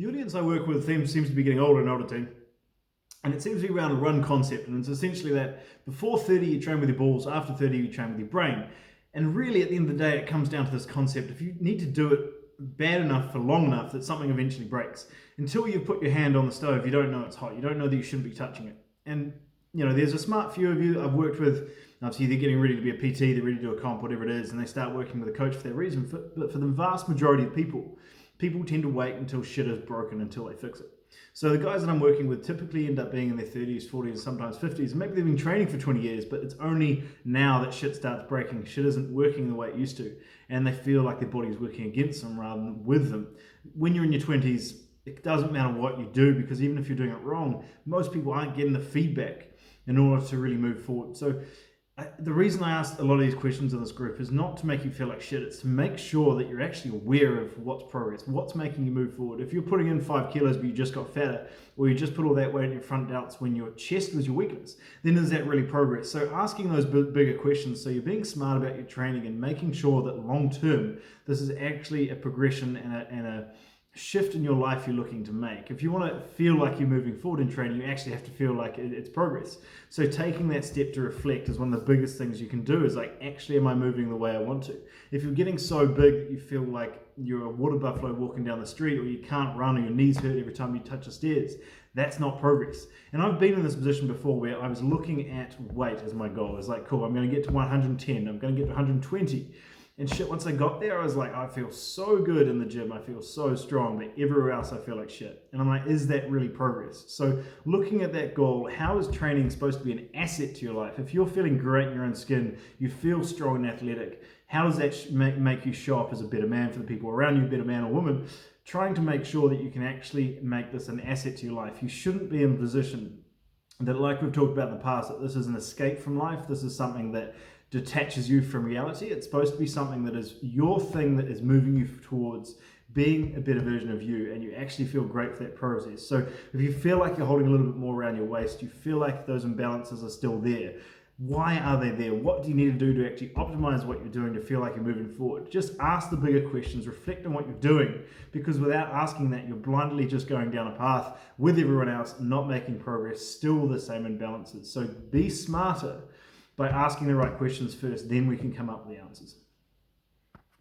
The audience I work with seems to be getting older and older, team. And it seems to be around a run concept. And it's essentially that before 30, you train with your balls. After 30, you train with your brain. And really, at the end of the day, it comes down to this concept. If you need to do it bad enough for long enough that something eventually breaks. Until you've put your hand on the stove, you don't know it's hot. You don't know that you shouldn't be touching it. And, there's a smart few of you I've worked with. Obviously, they're getting ready to be a PT, they're ready to do a comp, whatever it is, and they start working with a coach for that reason. But for the vast majority of people tend to wait until shit is broken until they fix it. So the guys that I'm working with typically end up being in their 30s, 40s, sometimes 50s. And maybe they've been training for 20 years, but it's only now that shit starts breaking. Shit isn't working the way it used to. And they feel like their body's working against them rather than with them. When you're in your 20s, it doesn't matter what you do, because even if you're doing it wrong, most people aren't getting the feedback in order to really move forward. So the reason I asked a lot of these questions in this group is not to make you feel like shit. It's to make sure that you're actually aware of what's progress, what's making you move forward. If you're putting in 5 kilos but you just got fatter, or you just put all that weight in your front delts when your chest was your weakness, then is that really progress? So asking those bigger questions, so you're being smart about your training and making sure that long term, this is actually a progression and a shift in your life you're looking to make. If you want to feel like you're moving forward in training, you actually have to feel like it's progress. So taking that step to reflect is one of the biggest things you can do, is like, actually, am I moving the way I want to? If you're getting so big that you feel like you're a water buffalo walking down the street, or you can't run, or your knees hurt every time you touch the stairs, that's not progress. And I've been in this position before where I was looking at weight as my goal. It's like, cool, I'm going to get to 110, I'm going to get to 120. And shit, once I got there, I was like, I feel so good in the gym, I feel so strong, but everywhere else I feel like shit. And I'm like, is that really progress? So looking at that goal, how is training supposed to be an asset to your life? If you're feeling great in your own skin, you feel strong and athletic, how does that make you show up as a better man for the people around you, better man or woman? Trying to make sure that you can actually make this an asset to your life. You shouldn't be in a position that, like we've talked about in the past, that this is an escape from life. This is something that detaches you from reality. It's supposed to be something that is your thing, that is moving you towards being a better version of you, and you actually feel great for that process. So if you feel like you're holding a little bit more around your waist, you feel like those imbalances are still there, why are they there? What do you need to do to actually optimize what you're doing to feel like you're moving forward? Just ask the bigger questions, reflect on what you're doing, because without asking that, you're blindly just going down a path with everyone else, not making progress, still the same imbalances. So be smarter by asking the right questions first, then we can come up with the answers.